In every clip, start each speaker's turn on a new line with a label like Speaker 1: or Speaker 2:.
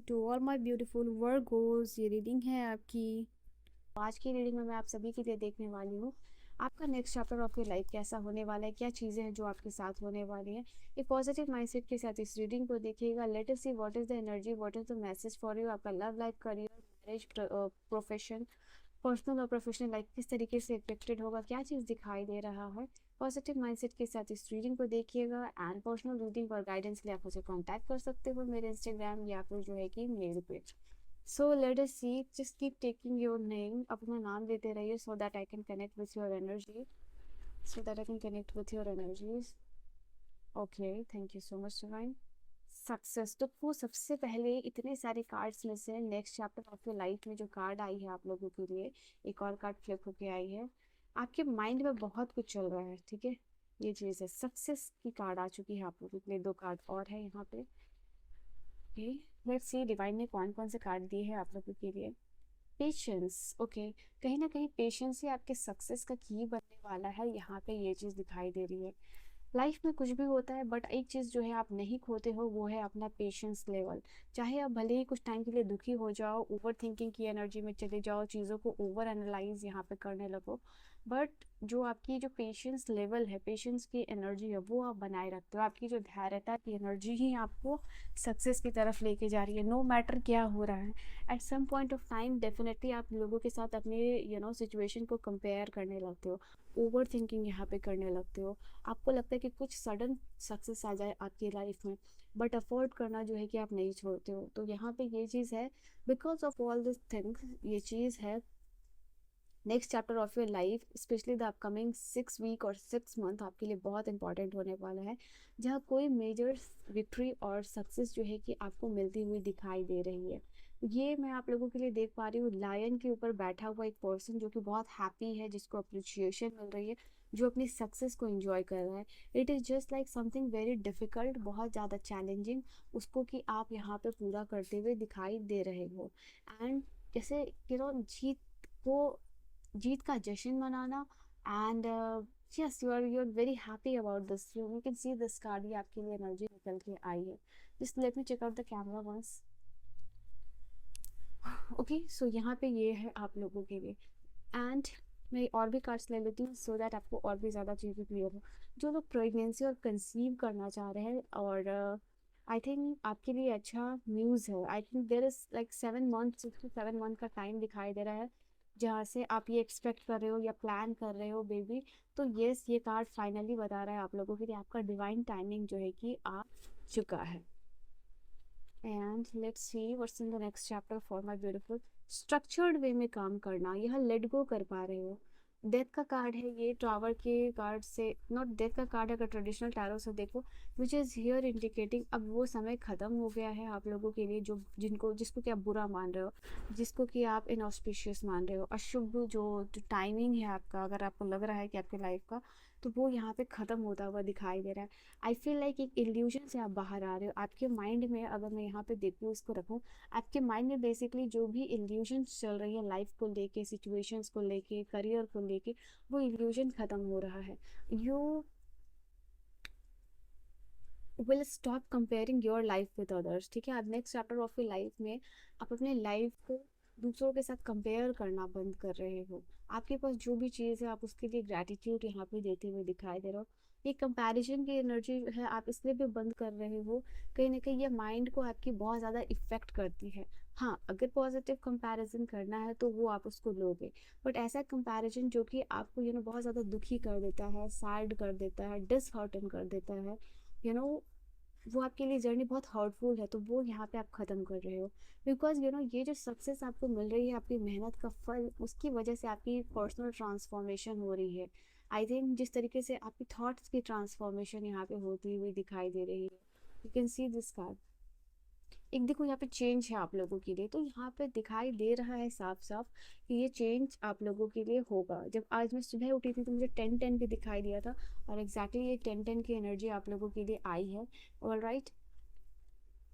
Speaker 1: To all my beautiful Virgos. ये reading है आपकी। आज की रीडिंग में मैं आप सभी के लिए देखने वाली हूँ आपका next chapter of your life कैसा होने वाला है, क्या चीज़ें हैं जो आपके साथ होने वाली हैं। एक पॉजिटिव माइंडसेट के साथ इस रीडिंग को देखिएगा। Let us see what is the energy, what is the message for you. आपका love life, career, marriage, profession, personal और प्रोफेशनल लाइफ किस तरीके से इफेक्टेड होगा, क्या चीज़ दिखाई दे रहा है। पॉजिटिव माइंडसेट के साथ इस रीडिंग को देखिएगा। एंड पर्सनल रीडिंग और गाइडेंस के लिए आप मुझे कांटेक्ट कर सकते हो मेरे इंस्टाग्राम या फिर जो है कि मेल पे। So let us see, just keep taking your name, अपना नाम लेते रहिए so that I can connect with your energy, so that I can connect with your energies. Okay, thank you so much divine. Success, तो वो सबसे पहले इतने सारे कार्ड्स में से next chapter of your life में जो कार्ड आई है आप लोगों के लिए, एक और कार्ड फ्लिप होके आई है। आपके माइंड में बहुत कुछ चल रहा है, ठीक है। ये चीज़ है, सक्सेस की कार्ड आ चुकी है आप लोगों के लिए। दो कार्ड और है यहाँ पे। ओके, लेट्स सी डिवाइन ने कौन कौन से कार्ड दिए हैं आप लोगों के लिए। Patience, okay. कहीं ना कहीं पेशेंस ही आपके सक्सेस का की बनने वाला है। यहाँ पे ये चीज़ दिखाई दे रही है। लाइफ में कुछ भी होता है बट एक चीज़ जो है आप नहीं खोते हो वो है अपना पेशेंस लेवल। चाहे आप भले ही कुछ टाइम के लिए दुखी हो जाओ, ओवर थिंकिंग की एनर्जी में चले जाओ, चीज़ों को ओवर एनालाइज यहाँ पे करने लगो, बट जो आपकी जो पेशेंस लेवल है, पेशेंस की एनर्जी है, वो आप बनाए रखते हो। आपकी जो धैर्यता की एनर्जी ही आपको सक्सेस की तरफ लेके जा रही है, नो मैटर क्या हो रहा है। At some point of time definitely आप लोगों के साथ अपने सिचुएशन को कंपेयर करने लगते हो, ओवर थिंकिंग यहाँ पे करने लगते हो। आपको लगता है कि कुछ सडन सक्सेस आ जाए आपकी लाइफ में, बट अफोर्ड करना जो है कि आप नहीं छोड़ते हो। तो यहाँ पे ये चीज़ है, because of all this things ये चीज़ है। Next chapter of your life, specially the upcoming 6 week और 6 मंथ आपके लिए बहुत इंपॉर्टेंट होने वाला है, जहाँ कोई मेजर विक्ट्री और सक्सेस जो है कि आपको मिलती हुई दिखाई दे रही है। ये मैं आप लोगों के लिए देख पा रही हूँ, लायन के ऊपर बैठा हुआ एक पर्सन जो कि बहुत हैप्पी है, जिसको अप्रिशिएशन मिल रही है, जो अपनी सक्सेस को एंजॉय कर रहा है। It is just like something very difficult, बहुत ज़्यादा चैलेंजिंग, उसको कि आप यहाँ पे पूरा करते हुए दिखाई दे रहे हो। एंड जैसे जीत को, जीत का जश्न मनाना। And yes, you are very happy about this, you can see this card, ये आपके लिए एनर्जी निकल के आई है। Just let me check out the camera once. Okay, so यहाँ पे ये है आप लोगों के लिए। एंड मैं और भी कार्ड्स ले लेती हूँ सो दैट आपको और भी ज़्यादा चीज़ें क्लियर हो। जो लोग प्रेगनेंसी और कंसीव करना चाह रहे हैं, और आई थिंक आपके लिए अच्छा न्यूज़ है। I think there is like 7 month, 6 to 7 month का टाइम दिखाई दे रहा है, जहाँ से आप ये एक्सपेक्ट कर रहे हो या प्लान कर रहे हो बेबी। तो येस, ये कार्ड फाइनली बता रहा है आप लोगों के लिए आपका डिवाइन टाइमिंग जो है कि आ चुका है। And let's see what's in the next chapter for my beautiful. Structured way में काम करना, यह लेट गो कर पा रहे हो। डेथ का कार्ड है ये, टावर के कार्ड से, नॉट डेथ का कार्ड है, अगर ट्रेडिशनल टैरो से देखो, विच इज़ हियर इंडिकेटिंग अब वो समय ख़त्म हो गया है आप लोगों के लिए, जो जिसको कि आप बुरा मान रहे हो, जिसको कि आप इनऑस्पिशियस मान रहे हो, अशुभ जो टाइमिंग है आपका, अगर आपको लग रहा है कि आपकी लाइफ का, तो वो यहाँ पे ख़त्म होता हुआ दिखाई दे रहा है। आई फील लाइक एक इल्यूजन से आप बाहर आ रहे हो। आपके माइंड में, अगर मैं यहाँ पे देखूँ, इसको रखूँ, आपके माइंड में बेसिकली जो भी इल्यूजन चल रही है लाइफ को लेके, सिचुएशंस को लेके, करियर को लेके, वो इल्यूजन ख़त्म हो रहा है। You will stop comparing your life with others, ठीक है। आप next chapter of your life में आप अपने लाइफ को दूसरों के साथ कंपेयर करना बंद कर रहे हो। आपके पास जो भी चीज़ है आप उसके लिए ग्रैटिट्यूड यहाँ पे देते हुए दिखाई दे रहे हो। ये कंपैरिजन की एनर्जी है, आप इसलिए भी बंद कर रहे हो, कहीं ना कहीं ये माइंड को आपकी बहुत ज़्यादा इफेक्ट करती है। हाँ, अगर पॉजिटिव कंपैरिजन करना है तो वो आप उसको लोगे, बट ऐसा कंपैरिजन जो कि आपको बहुत ज़्यादा दुखी कर देता है, सैड कर देता है, डिसहार्टन कर देता है, यू नो वो आपके लिए जर्नी बहुत हर्टफुल है, तो वो यहाँ पे आप ख़त्म कर रहे हो। बिकॉज ये जो सक्सेस आपको मिल रही है, आपकी मेहनत का फल, उसकी वजह से आपकी पर्सनल ट्रांसफॉर्मेशन हो रही है। आई थिंक जिस तरीके से आपकी थॉट्स की ट्रांसफॉर्मेशन यहाँ पे होती हुई दिखाई दे रही है, you can see this card. एक देखो यहाँ पे चेंज है आप लोगों के लिए, तो यहाँ पे दिखाई दे रहा है साफ साफ कि ये चेंज आप लोगों के लिए होगा। जब आज मैं सुबह उठी थी तो मुझे 10-10 भी दिखाई दिया था, और एग्जैक्टली ये 10-10 की एनर्जी आप लोगों के लिए आई है। All right,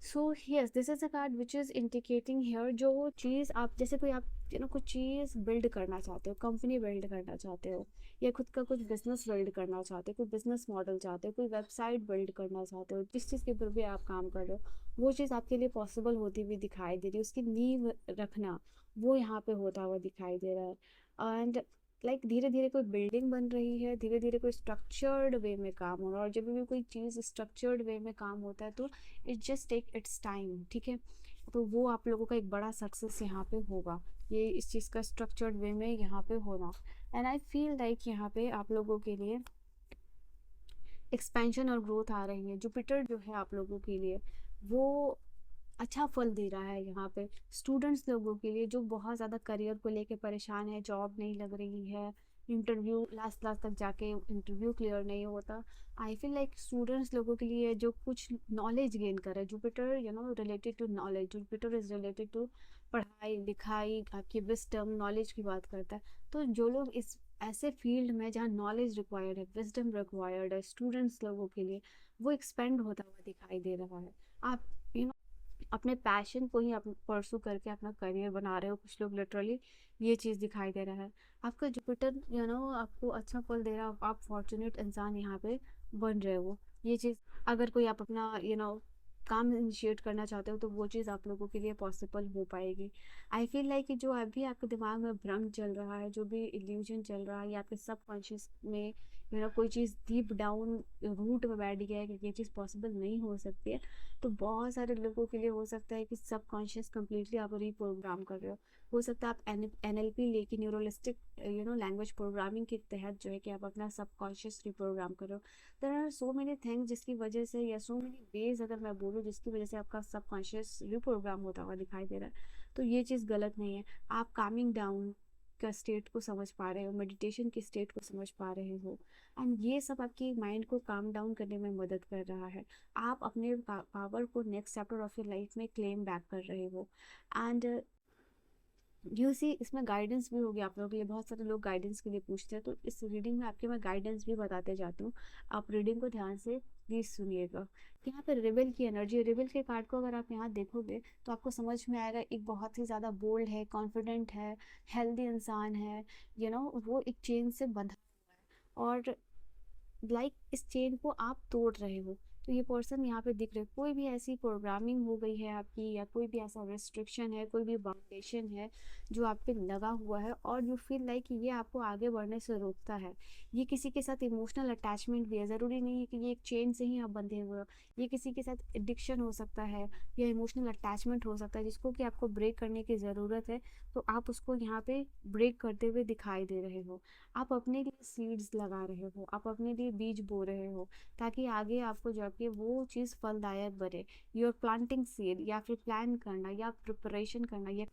Speaker 1: so yes, this is a card which is indicating here, जो चीज़ आप जैसे कोई आप कुछ चीज़ बिल्ड करना चाहते हो, कंपनी बिल्ड करना चाहते हो, या खुद का कुछ बिजनेस बिल्ड करना चाहते हो, कोई बिजनेस मॉडल चाहते हो, कोई वेबसाइट बिल्ड करना चाहते हो, जिस चीज़ के ऊपर भी आप काम कर रहे हो वो चीज़ आपके लिए पॉसिबल होती हुई दिखाई दे रही है, उसकी नींव रखना वो यहाँ पे होता हुआ दिखाई दे रहा है। एंड लाइक धीरे धीरे कोई बिल्डिंग बन रही है, धीरे धीरे कोई स्ट्रक्चर्ड वे में काम हो रहा है, और जब भी कोई चीज़ स्ट्रक्चर्ड वे में काम होता है तो it just take its time, ठीक है। तो वो आप लोगों का एक बड़ा सक्सेस यहाँ पे होगा, ये इस चीज़ का स्ट्रक्चर्ड वे में यहाँ पे होना। एंड आई फील लाइक यहाँ पे आप लोगों के लिए एक्सपेंशन और ग्रोथ आ रही है। जुपिटर जो है आप लोगों के लिए वो अच्छा फल दे रहा है यहाँ पे। स्टूडेंट्स लोगों के लिए जो बहुत ज़्यादा करियर को लेके परेशान है, जॉब नहीं लग रही है, इंटरव्यू लास्ट लास्ट तक जाके इंटरव्यू क्लियर नहीं होता, आई फील लाइक स्टूडेंट्स लोगों के लिए जो कुछ नॉलेज गेन करे, Jupiter related to knowledge, Jupiter is related to पढ़ाई लिखाई, आपकी विस्डम नॉलेज की बात करता है। तो जो लोग इस ऐसे फील्ड में जहाँ नॉलेज रिक्वायर्ड है, विजडम रिक्वायर्ड है स्टूडेंट्स लोगों के लिए, वो एक्सपेंड होता हुआ दिखाई दे रहा है। आप अपने पैशन को ही आप परसू करके अपना करियर बना रहे हो, कुछ लोग लिटरली ये चीज़ दिखाई दे रहा है। आपका जुपिटर आपको अच्छा फल दे रहा है, आप फॉर्चुनेट इंसान यहाँ पे बन रहे हो। ये चीज़ अगर कोई आप अपना काम इनिशिएट करना चाहते हो तो वो चीज़ आप लोगों के लिए पॉसिबल हो पाएगी। आई फील लाइक कि जो अभी आपके दिमाग में भ्रम चल रहा है, जो भी इल्यूजन चल रहा है, या आपके सबकॉन्शियस में कोई चीज़ डीप डाउन रूट में बैठ गया है कि ये चीज़ पॉसिबल नहीं हो सकती है, तो बहुत सारे लोगों के लिए हो सकता है कि सबकॉन्शियस कंप्लीटली आप रीप्रोग्राम कर रहे हो सकता है आप एनएलपी लेके न्यूरोलिस्टिक लैंग्वेज प्रोग्रामिंग के तहत जो है कि आप अपना सबकॉन्शियस रिप्रोग्राम कर रहे हो। There are so many things जिसकी वजह से, या सो मेनी वेज अगर मैं बोलूँ जिसकी वजह से आपका सबकॉन्शियस रिप्रोग्राम होता हुआ दिखाई दे रहा है, तो ये चीज़ गलत नहीं है। आप कामिंग डाउन का स्टेट को समझ पा रहे हो, मेडिटेशन की स्टेट को समझ पा रहे हो, एंड ये सब आपकी माइंड को काम डाउन करने में मदद कर रहा है। आप अपने पावर को next chapter of your life में क्लेम बैक कर रहे हो। एंड यू सी इसमें गाइडेंस भी होगी आप लोगों के लिए, बहुत सारे लोग गाइडेंस के लिए पूछते हैं, तो इस रीडिंग में आपके मैं गाइडेंस भी बताते जाती हूँ। आप रीडिंग को ध्यान से प्लीज सुनिएगा। यहाँ पर रिबल की एनर्जी, रिबल के कार्ड को अगर आप यहाँ देखोगे तो आपको समझ में आएगा, एक बहुत ही ज़्यादा बोल्ड है, कॉन्फिडेंट है, हेल्दी इंसान है, वो एक चेन से बंधा हुआ है, और इस चेन को आप तोड़ रहे हो। तो ये पर्सन यहाँ पे दिख रहे, कोई भी ऐसी प्रोग्रामिंग हो गई है आपकी, या कोई भी ऐसा रेस्ट्रिक्शन है, कोई भी बाउंडेशन है जो आप पे लगा हुआ है, और यू फील लाइक ये आपको आगे बढ़ने से रोकता है। ये किसी के साथ इमोशनल अटैचमेंट भी है, ज़रूरी नहीं है कि ये एक चेन से ही आप बंधे हुए हो, ये किसी के साथ एडिक्शन हो सकता है, या इमोशनल अटैचमेंट हो सकता है जिसको कि आपको ब्रेक करने की ज़रूरत है। तो आप उसको यहाँ पे ब्रेक करते हुए दिखाई दे रहे हो। आप अपने लिए सीड्स लगा रहे हो, आप अपने लिए बीज बो रहे हो, ताकि आगे आपको जाके वो चीज़ फलदायक बने। यू आर प्लांटिंग सीड, या फिर प्लान करना, या प्रिपरेशन करना, या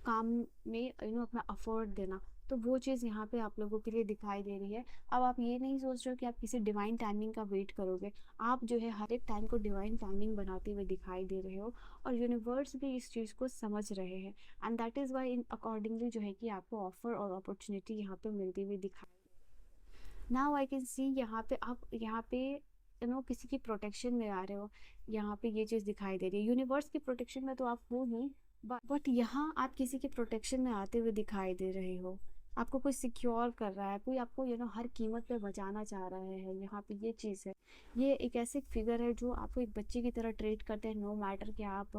Speaker 1: काम में अपना एफर्ट देना, तो वो चीज़ यहाँ पे आप लोगों के लिए दिखाई दे रही है। अब आप ये नहीं सोच रहे हो कि आप किसी डिवाइन टाइमिंग का वेट करोगे, आप जो है हर एक टाइम को डिवाइन टाइमिंग बनाते हुए दिखाई दे रहे हो, और यूनिवर्स भी इस चीज़ को समझ रहे हैं, and that is why in accordingly जो है कि आपको ऑफर और अपॉर्चुनिटी यहाँ पे मिलती हुई दिखाई। नाउ आई कैन सी यहाँ पे आप यहाँ पे किसी की प्रोटेक्शन में आ रहे हो, यहाँ पे ये चीज़ दिखाई दे रही है। यूनिवर्स की प्रोटेक्शन में तो आप हो ही, बट यहाँ आप किसी के प्रोटेक्शन में आते हुए दिखाई दे रहे हो। आपको कोई सिक्योर कर रहा है, कोई आपको हर कीमत पे बचाना चाह रहा है, यहाँ पे ये चीज़ है। ये एक ऐसे फिगर है जो आपको एक बच्चे की तरह ट्रीट करते हैं, नो मैटर कि आप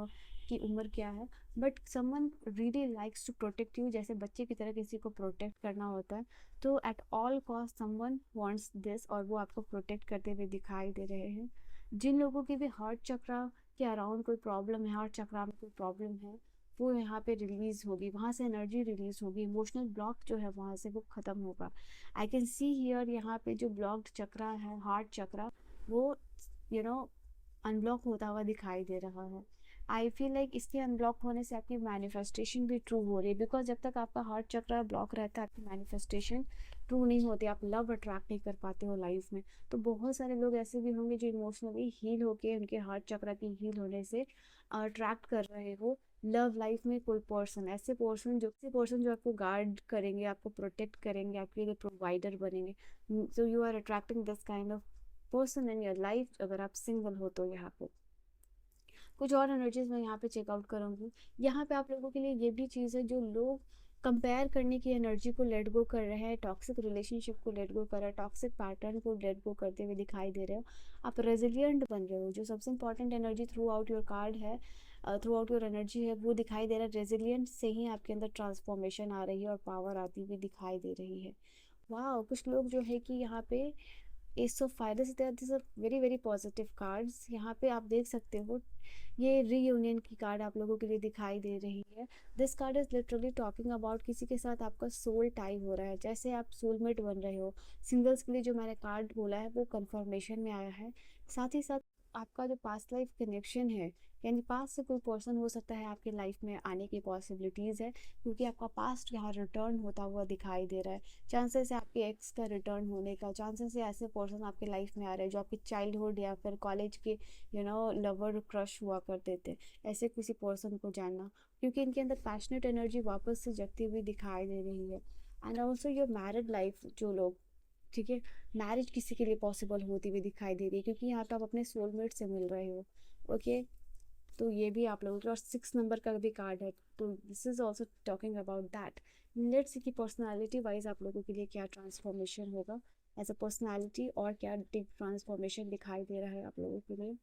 Speaker 1: की उम्र क्या है, but someone really likes to protect you, जैसे बच्चे की तरह किसी को प्रोटेक्ट करना होता है। तो at all cost someone wants this, और वो आपको प्रोटेक्ट करते हुए दिखाई दे रहे हैं। जिन लोगों की भी हार्ट चक्रा के अराउंड कोई प्रॉब्लम है, हार्ट चक्रा में कोई प्रॉब्लम है, वो यहाँ पे रिलीज होगी, वहाँ से एनर्जी रिलीज होगी, इमोशनल ब्लॉक जो है वहाँ से वो ख़त्म होगा। आई कैन सी हियर यहाँ पे जो ब्लॉक्ड चक्रा है, हार्ट चक्रा, वो यू नो अनब्लॉक होता हुआ दिखाई दे रहा है। आई फील लाइक इसके अनब्लॉक होने से आपकी मैनिफेस्टेशन भी ट्रू हो रही है, बिकॉज जब तक आपका हार्ट चक्र ब्लॉक रहता है आपकी मैनिफेस्टेशन ट्रू नहीं होती, आप लव अट्रैक्ट नहीं कर पाते हो लाइफ में। तो बहुत सारे लोग ऐसे भी होंगे जो इमोशनली हील होके, उनके हार्ट चक्र की हील होने से अट्रैक्ट कर रहे हो लव लाइफ में कोई पर्सन, ऐसे पर्सन जो आपको गार्ड करेंगे, आपको प्रोटेक्ट करेंगे, आपके लिए प्रोवाइडर बनेंगे। So you are attracting this kind of person in your life, अगर आप सिंगल हो तो यहाँ पे। कुछ और एनर्जीज मैं यहाँ पे चेकआउट करूँगी। यहाँ पे आप लोगों के लिए ये भी चीज़ है, जो लोग कंपेयर करने की एनर्जी को लेट गो कर रहे हैं, टॉक्सिक रिलेशनशिप को लेट गो कर रहे हैं, टॉक्सिक पैटर्न को लेट गो करते हुए दिखाई दे रहे हो। आप रेजिलियंट बन रहे हो। जो सबसे important energy through out your card है, थ्रू आउट योर एनर्जी है, वो दिखाई दे रहा है। रेजिलियंट से ही आपके अंदर ट्रांसफॉर्मेशन आ रही है और पावर आती हुई दिखाई दे रही है। वाह, कुछ लोग जो है कि यहाँ पे ace of finals, this are very very positive cards. यहाँ पे आप देख सकते हो, ये रीयूनियन की कार्ड आप लोगों के लिए दिखाई दे रही है। This card is literally talking about किसी के साथ आपका सोल टाई हो रहा है, जैसे आप सोलमेट बन रहे हो। सिंगल्स के लिए जो मैंने कार्ड बोला है वो कंफर्मेशन में आया है। साथ ही साथ आपका जो पास्ट लाइफ कनेक्शन है, यानी पास्ट से कोई पर्सन हो सकता है आपके लाइफ में आने की पॉसिबिलिटीज़ है, क्योंकि आपका पास्ट यहाँ रिटर्न होता हुआ दिखाई दे रहा है। चांसेस है आपके एक्स का रिटर्न होने का, चांसेस है ऐसे पर्सन आपके लाइफ में आ रहे हैं जो आपके चाइल्डहुड या फिर कॉलेज के लवर क्रश हुआ करते थे, ऐसे किसी पर्सन को जानना, क्योंकि इनके अंदर पैशनेट एनर्जी वापस से जगती हुई दिखाई दे रही है। And also your married life, जो लोग, ठीक है, मैरिज किसी के लिए पॉसिबल होती हुई दिखाई दे रही है, क्योंकि यहाँ पे आप अपने सोलमेट से मिल रहे हो। ओके, तो ये भी आप लोगों के, और 6 नंबर का भी कार्ड है, तो this is also talking about that. Let's see कि पर्सनालिटी वाइज आप लोगों के लिए क्या ट्रांसफॉर्मेशन होगा एज अ पर्सनालिटी, और क्या डीप ट्रांसफॉर्मेशन दिखाई दे रहा है आप लोगों के लिए।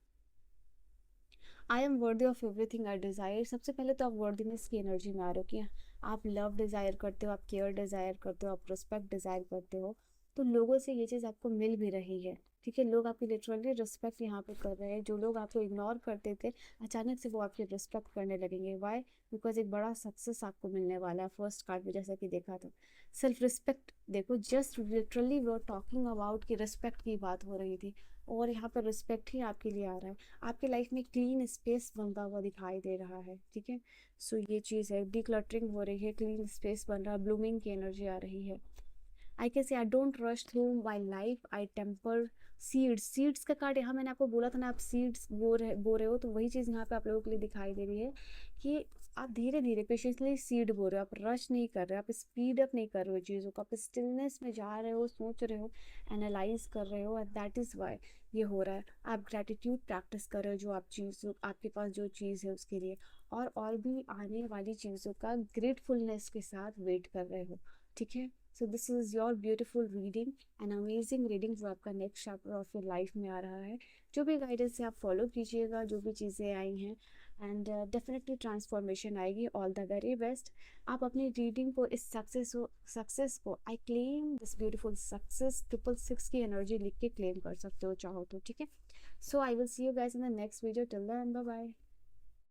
Speaker 1: I am worthy of everything I desire. सबसे पहले तो आप वर्दीनेस की एनर्जी में आ रहे हो कि आप लव डिज़ायर करते हो, आप केयर डिज़ायर करते हो, आप रिस्पेक्ट डिज़ायर करते हो। तो लोगों से ये चीज़ आपको मिल भी रही है, ठीक है। लोग आपकी लिटरली रिस्पेक्ट यहाँ पे कर रहे हैं। जो लोग आपको इग्नोर करते थे, अचानक से वो आपकी रिस्पेक्ट करने लगेंगे। वाई? बिकॉज एक बड़ा सक्सेस आपको मिलने वाला है। फर्स्ट कार्ड में जैसा कि देखा था, सेल्फ रिस्पेक्ट। देखो, जस्ट लिटरली वो टॉकिंग अबाउट की रिस्पेक्ट की बात हो रही थी, और यहाँ पर रिस्पेक्ट ही आपके लिए आ रहा है। आपके लाइफ में क्लीन स्पेस बनता हुआ दिखाई दे रहा है, ठीक है। सो ये चीज़ है, डिक्लटरिंग हो रही है, क्लीन स्पेस बन रहा है, ब्लूमिंग की एनर्जी आ रही है। I can say I don't rush through my life, I temper seeds. Seeds का कार्ड यहाँ मैंने आपको बोला था ना, आप सीड्स बो रहे हो, तो वही चीज़ यहाँ पे आप लोगों के लिए दिखाई दे रही है कि आप धीरे धीरे पेशेंसली सीड बो रहे हो। आप रश नहीं कर रहे हो, आप स्पीड अप नहीं कर रहे हो चीज़ों को, आप स्टिलनेस में जा रहे हो, सोच रहे हो, एनालाइज कर रहे हो, एंड दैट इज़ वाई ये हो रहा है। आप ग्रैटिट्यूड प्रैक्टिस कर रहे हो, जो आप चीज़, आपके पास जो चीज़ है उसके लिए, और भी आने वाली चीज़ों का ग्रेटफुलनेस के साथ वेट कर रहे हो, ठीक है। So this is your beautiful reading, an amazing reading, जो आपका next chapter of your life में आ रहा है। जो भी गाइडेंस है आप फॉलो कीजिएगा, जो भी चीज़ें आई हैं, एंड डेफिनेटली ट्रांसफॉर्मेशन आएगी। All the very best. आप अपनी रीडिंग को, इस सक्सेस को, I claim this beautiful success 666 की एनर्जी लिख के क्लेम कर सकते हो चाहो तो, ठीक है। So I will see you guys in the next video. Till then, bye bye.